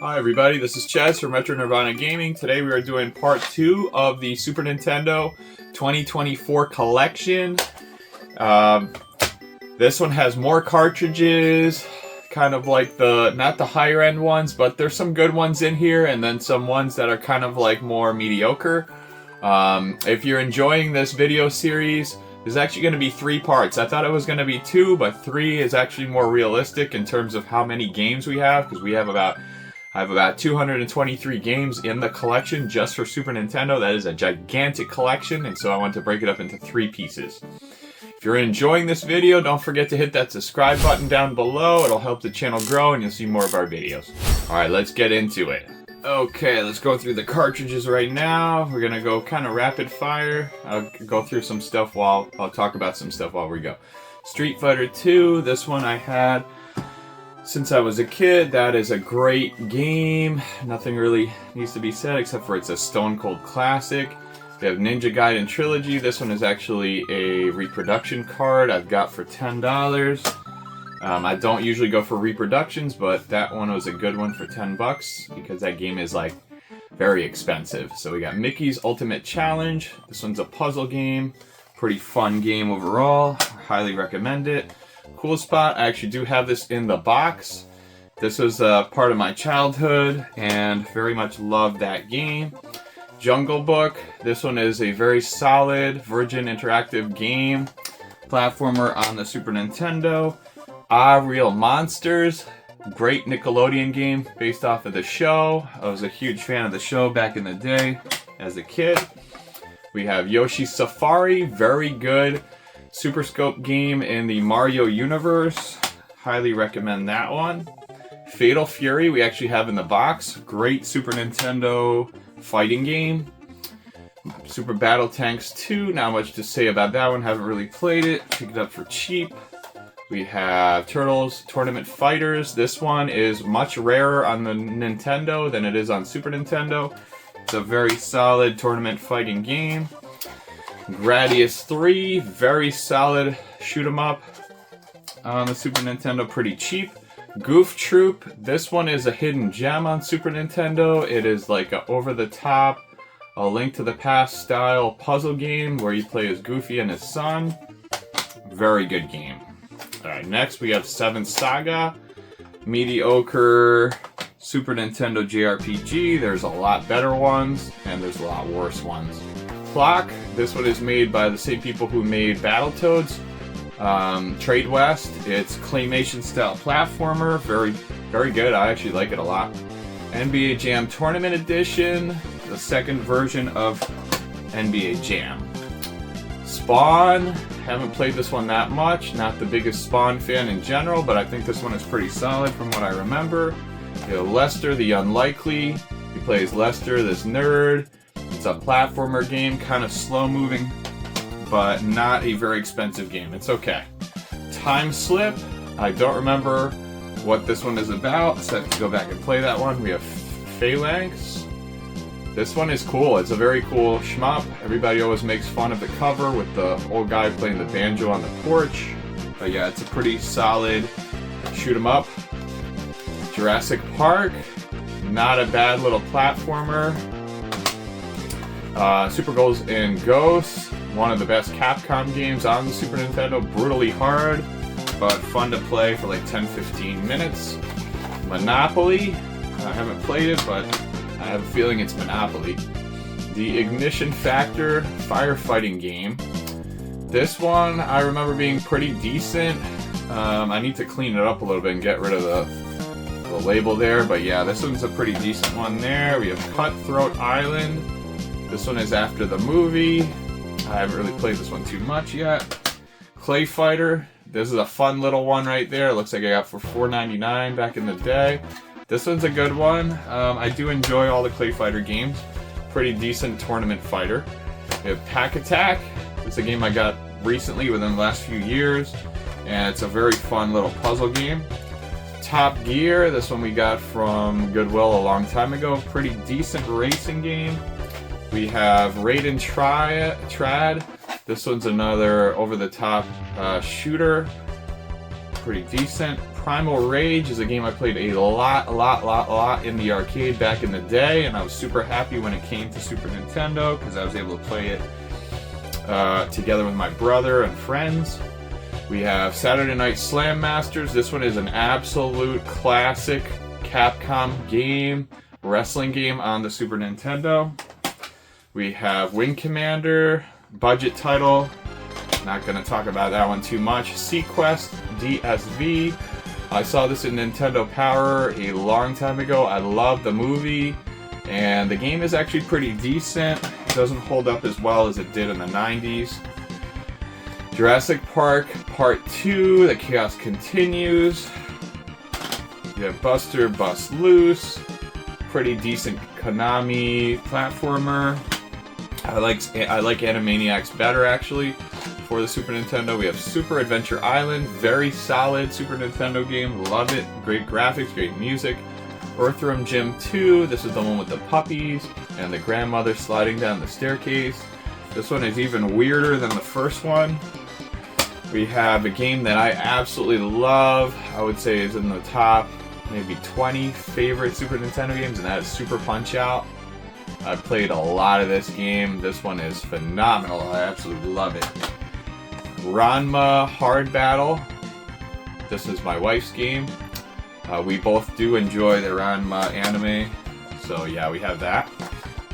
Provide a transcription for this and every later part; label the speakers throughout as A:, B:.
A: Hi everybody, this is Chaz from Retro Nirvana Gaming. Today we are doing part 2 of the Super Nintendo 2024 collection. This one has more cartridges, kind of like not the higher end ones, but there's some good ones in here, and then some ones that are kind of like more mediocre. If you're enjoying this video series, there's actually going to be 3 parts. I thought it was going to be 2, but 3 is actually more realistic in terms of how many games we have, because I have about 223 games in the collection just for Super Nintendo. That is a gigantic collection, and so I want to break it up into 3 pieces. If you're enjoying this video, don't forget to hit that subscribe button down below. It'll help the channel grow and you'll see more of our videos. Alright, let's get into it. Okay, let's go through the cartridges right now. We're gonna go kind of rapid fire. I'll go through some stuff I'll talk about some stuff while we go. Street Fighter 2, this one I had since I was a kid. That is a great game. Nothing really needs to be said except for it's a stone cold classic. We have Ninja Gaiden Trilogy. This one is actually a reproduction card I've got for $10. I don't usually go for reproductions, but that one was a good one for 10 bucks because that game is like very expensive. So we got Mickey's Ultimate Challenge. This one's a puzzle game. Pretty fun game overall. Highly recommend it. Cool spot, I actually do have this in the box. This was part of my childhood and very much loved that game. Jungle Book. This one is a very solid Virgin Interactive game. Platformer on the Super Nintendo. Real Monsters. Great Nickelodeon game based off of the show. I was a huge fan of the show back in the day as a kid. We have Yoshi's Safari. Very good Super Scope game in the Mario universe. Highly recommend that one. Fatal Fury we actually have in the box. Great Super Nintendo fighting game. Super Battle Tanks 2, not much to say about that one, haven't really played it. Picked it up for cheap. We have Turtles Tournament Fighters. This one is much rarer on the Nintendo than it is on Super Nintendo. It's a very solid tournament fighting game. Gradius 3, very solid shoot 'em up on the Super Nintendo, pretty cheap. Goof Troop, this one is a hidden gem on Super Nintendo. It is like a over-the-top, A Link to the Past style puzzle game where you play as Goofy and his son. Very good game. Alright, next we have Seven Saga. Mediocre Super Nintendo JRPG. There's a lot better ones, and there's a lot worse ones. Clock, this one is made by the same people who made Battletoads. Trade West, it's claymation style platformer, very good, I actually like it a lot. NBA Jam Tournament Edition, the second version of NBA Jam. Spawn, haven't played this one that much, not the biggest Spawn fan in general, but I think this one is pretty solid from what I remember. You have Lester the Unlikely, he plays Lester, this nerd. It's a platformer game, kind of slow moving, but not a very expensive game. It's okay. Time Slip. I don't remember what this one is about, so I have to go back and play that one. We have Phalanx. This one is cool. It's a very cool shmup. Everybody always makes fun of the cover with the old guy playing the banjo on the porch. But yeah, it's a pretty solid shoot 'em up. Jurassic Park. Not a bad little platformer. Super Ghosts and Ghosts, one of the best Capcom games on the Super Nintendo. Brutally hard, but fun to play for like 10-15 minutes. Monopoly, I haven't played it, but I have a feeling it's Monopoly. The Ignition Factor firefighting game. This one I remember being pretty decent. I need to clean it up a little bit and get rid of the label there, but yeah, this one's a pretty decent one there. We have Cutthroat Island. This one is after the movie. I haven't really played this one too much yet. Clay Fighter. This is a fun little one right there. It looks like I got for $4.99 back in the day. This one's a good one. I do enjoy all the Clay Fighter games. Pretty decent tournament fighter. We have Pack Attack. It's a game I got recently within the last few years. And it's a very fun little puzzle game. Top Gear. This one we got from Goodwill a long time ago. Pretty decent racing game. We have Raiden Trad. This one's another over-the-top shooter. Pretty decent. Primal Rage is a game I played a lot in the arcade back in the day, and I was super happy when it came to Super Nintendo because I was able to play it together with my brother and friends. We have Saturday Night Slam Masters. This one is an absolute classic Capcom game, wrestling game on the Super Nintendo. We have Wing Commander, budget title. Not going to talk about that one too much. Sequest DSV. I saw this in Nintendo Power a long time ago. I love the movie, and the game is actually pretty decent. It doesn't hold up as well as it did in the 90s. Jurassic Park Part 2, The Chaos Continues. You have Buster Bust Loose. Pretty decent Konami platformer. I like Animaniacs better, actually, for the Super Nintendo. We have Super Adventure Island, very solid Super Nintendo game, love it, great graphics, great music. Earthworm Jim 2, this is the one with the puppies and the grandmother sliding down the staircase. This one is even weirder than the first one. We have a game that I absolutely love, I would say is in the top maybe 20 favorite Super Nintendo games, and that is Super Punch-Out! I played a lot of this game. This one is phenomenal. I absolutely love it. Ranma Hard Battle. This is my wife's game. We both do enjoy the Ranma anime, so yeah, we have that.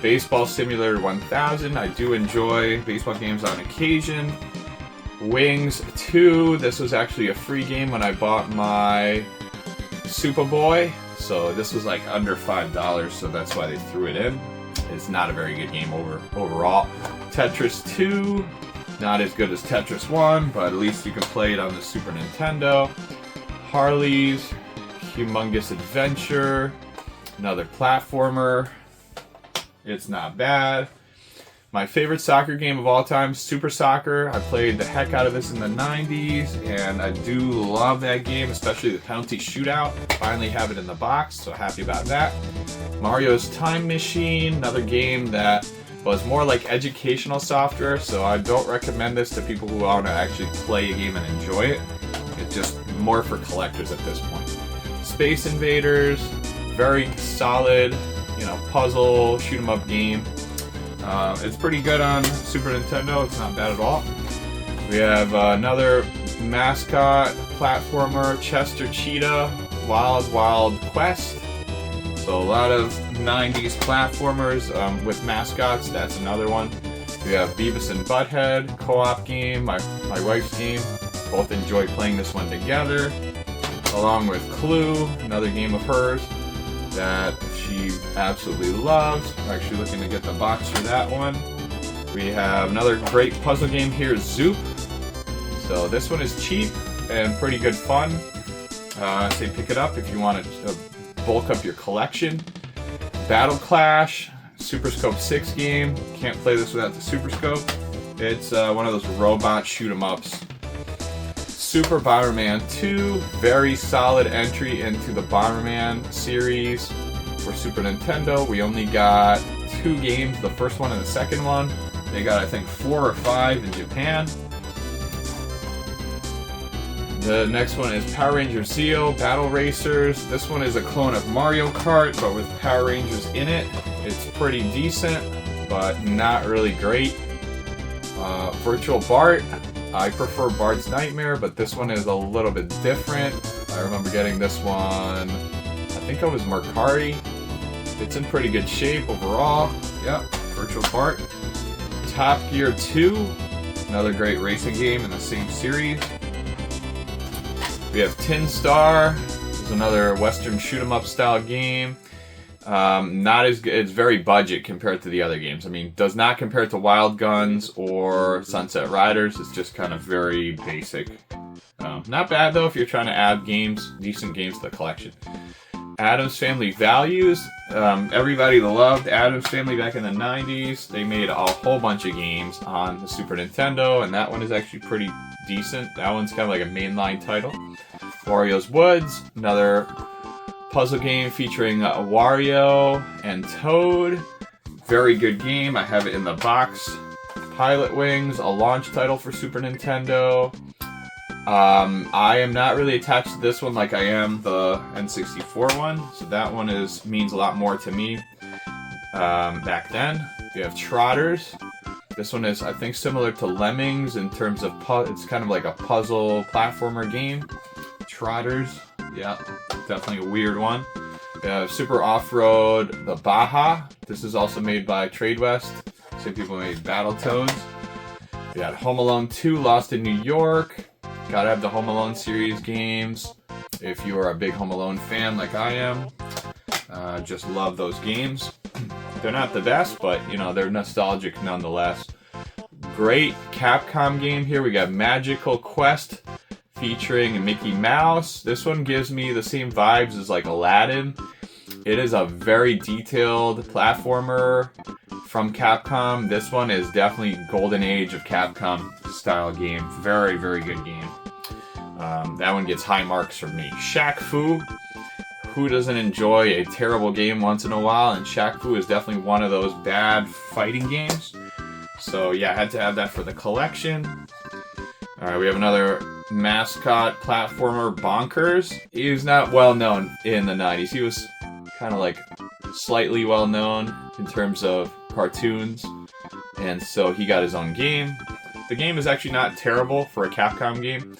A: Baseball Simulator 1000. I do enjoy baseball games on occasion. Wings 2. This was actually a free game when I bought my Superboy, so this was like under $5, so that's why they threw it in. It's not a very good game overall. Tetris 2, not as good as Tetris 1, but at least you can play it on the Super Nintendo. Harley's Humongous Adventure, another platformer. It's not bad. My favorite soccer game of all time, Super Soccer. I played the heck out of this in the 90s, and I do love that game, especially the penalty shootout. Finally have it in the box, so happy about that. Mario's Time Machine, another game that was more like educational software, so I don't recommend this to people who want to actually play a game and enjoy it. It's just more for collectors at this point. Space Invaders, very solid, puzzle, shoot 'em up game. It's pretty good on Super Nintendo, it's not bad at all. We have another mascot platformer, Chester Cheetah, Wild Wild Quest. So a lot of 90s platformers with mascots, that's another one. We have Beavis and Butthead, co-op game, my wife's game. Both enjoy playing this one together. Along with Clue, another game of hers that she absolutely loves. I'm actually looking to get the box for that one. We have another great puzzle game here, Zoop. So this one is cheap and pretty good fun. Say pick it up if you want to bulk up your collection. Battle Clash, Super Scope 6 game. Can't play this without the Super Scope. It's one of those robot shoot 'em ups. Super Bomberman 2, very solid entry into the Bomberman series for Super Nintendo. We only got 2 games, the first one and the second one. They got, I think, 4 or 5 in Japan. The next one is Power Rangers Zeo Battle Racers. This one is a clone of Mario Kart, but with Power Rangers in it. It's pretty decent, but not really great. Virtual Bart. I prefer Bart's Nightmare, but this one is a little bit different. I remember getting this one, I think it was Mercari. It's in pretty good shape overall. Yep, Virtual Bart. Top Gear 2, another great racing game in the same series. We have Tin Star. This is another Western shoot 'em up style game. Not as good. It's very budget compared to the other games. I mean, does not compare to Wild Guns or Sunset Riders. It's just kind of very basic. Not bad though if you're trying to add games, decent games to the collection. Addams Family Values. Everybody loved Addams Family back in the 90s. They made a whole bunch of games on the Super Nintendo, and that one is actually pretty decent. That one's kind of like a mainline title. Wario's Woods, another puzzle game featuring Wario and Toad. Very good game. I have it in the box. Pilot Wings, a launch title for Super Nintendo. I am not really attached to this one like I am the N64 one, so that one means a lot more to me. Back then, we have Trotters. This one is, I think, similar to Lemmings in terms of it's kind of like a puzzle platformer game. Trotters, yeah, definitely a weird one. We have Super Off-Road, the Baja. This is also made by Trade West. Same people made Battletoads. We got Home Alone 2, Lost in New York. Gotta have the Home Alone series games. If you are a big Home Alone fan like I am, just love those games. They're not the best, but you know, they're nostalgic nonetheless. Great Capcom game here. We got Magical Quest featuring Mickey Mouse. This one gives me the same vibes as like Aladdin. It is a very detailed platformer from Capcom. This one is definitely golden age of Capcom style game. Very, very good game. That one gets high marks from me. Shaq Fu. Who doesn't enjoy a terrible game once in a while? And Shaq Fu is definitely one of those bad fighting games. So yeah, I had to add that for the collection. Alright, we have another mascot platformer, Bonkers. He was not well known in the 90s. He was kind of like slightly well known in terms of cartoons. And so he got his own game. The game is actually not terrible for a Capcom game.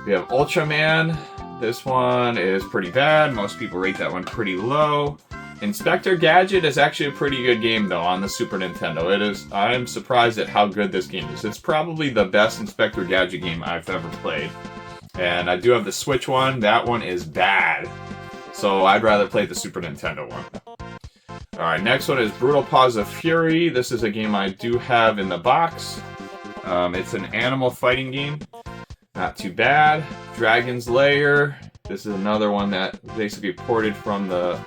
A: We have Ultraman. This one is pretty bad. Most people rate that one pretty low. Inspector Gadget is actually a pretty good game though on the Super Nintendo. It is. I'm surprised at how good this game is. It's probably the best Inspector Gadget game I've ever played. And I do have the Switch one. That one is bad. So I'd rather play the Super Nintendo one. Alright, next one is Brutal Paws of Fury. This is a game I do have in the box. It's an animal fighting game. Not too bad. Dragon's Lair. This is another one that basically ported from the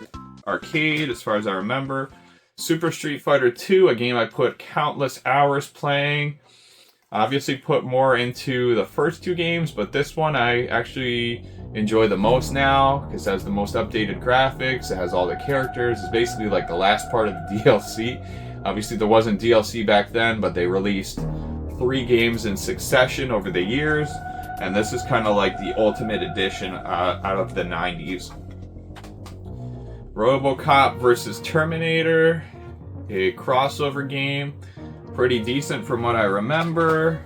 A: arcade, as far as I remember. Super Street Fighter 2, a game I put countless hours playing. Obviously put more into the first two games, but this one I actually enjoy the most now, because it has the most updated graphics, it has all the characters. It's basically like the last part of the DLC. Obviously there wasn't DLC back then, but they released 3 games in succession over the years. And this is kind of like the ultimate edition out of the 90s. RoboCop vs. Terminator, a crossover game. Pretty decent from what I remember.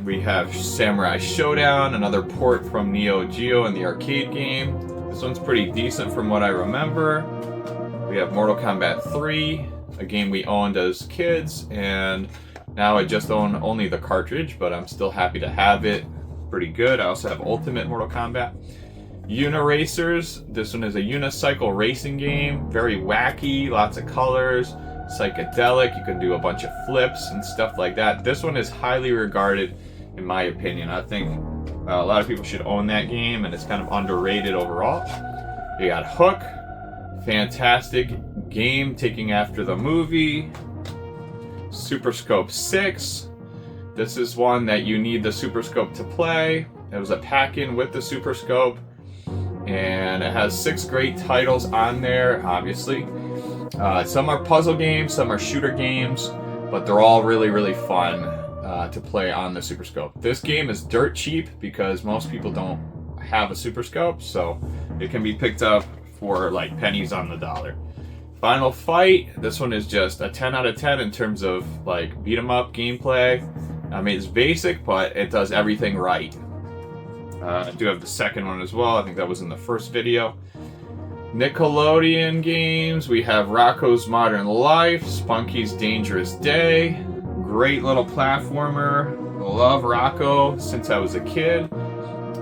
A: We have Samurai Showdown, another port from Neo Geo in the arcade game. This one's pretty decent from what I remember. We have Mortal Kombat 3, a game we owned as kids, and now I just own only the cartridge, but I'm still happy to have it. Pretty good. I also have Ultimate Mortal Kombat. Uniracers. This one is a unicycle racing game. Very wacky, lots of colors, psychedelic. You can do a bunch of flips and stuff like that. This one is highly regarded, in my opinion. I think a lot of people should own that game, and it's kind of underrated overall. We got Hook. Fantastic game, taking after the movie. Super Scope 6. This is one that you need the Super Scope to play. It was a pack-in with the Super Scope, and it has 6 great titles on there, obviously. Some are puzzle games, some are shooter games, but they're all really, really fun to play on the Super Scope. This game is dirt cheap because most people don't have a Super Scope, so it can be picked up for like pennies on the dollar. Final Fight, this one is just a 10 out of 10 in terms of like beat 'em up gameplay. I mean, it's basic, but it does everything right. I do have the second one as well. I think that was in the first video. Nickelodeon games, we have Rocko's Modern Life, Spunky's Dangerous Day. Great little platformer. Love Rocko since I was a kid.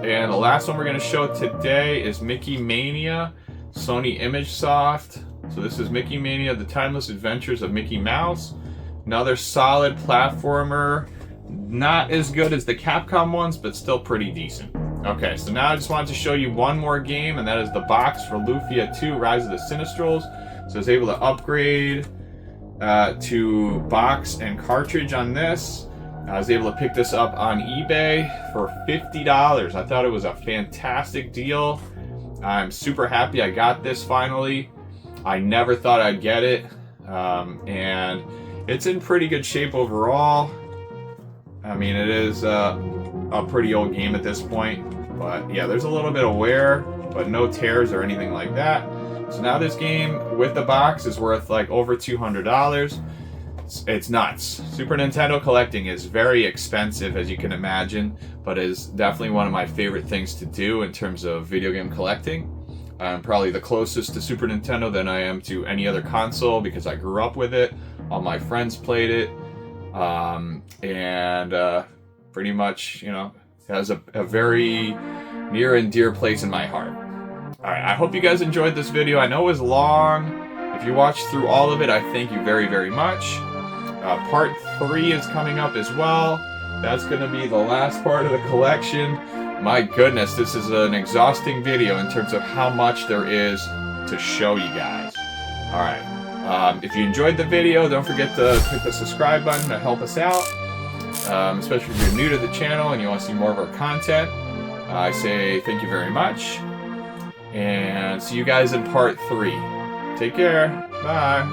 A: And the last one we're going to show today is Mickey Mania, Sony ImageSoft. So this is Mickey Mania, The Timeless Adventures of Mickey Mouse. Another solid platformer. Not as good as the Capcom ones, but still pretty decent. Okay, so now I just wanted to show you one more game, and that is the box for Lufia 2, Rise of the Sinistrals. So I was able to upgrade to box and cartridge on this. I was able to pick this up on eBay for $50. I thought it was a fantastic deal. I'm super happy I got this finally. I never thought I'd get it, and it's in pretty good shape overall. I mean, it is a a pretty old game at this point. But yeah, there's a little bit of wear, but no tears or anything like that. So now this game with the box is worth like over $200. It's nuts. Super Nintendo collecting is very expensive, as you can imagine, but is definitely one of my favorite things to do in terms of video game collecting. I'm probably the closest to Super Nintendo than I am to any other console because I grew up with it. All my friends played it. Pretty much, you know, it has a very near and dear place in my heart. Alright, I hope you guys enjoyed this video. I know it was long. If you watched through all of it, I thank you very, very much. Part 3 is coming up as well. That's going to be the last part of the collection. My goodness, this is an exhausting video in terms of how much there is to show you guys. Alright, if you enjoyed the video, don't forget to click the subscribe button to help us out. Especially if you're new to the channel and you want to see more of our content. I say thank you very much. And see you guys in part 3. Take care. Bye.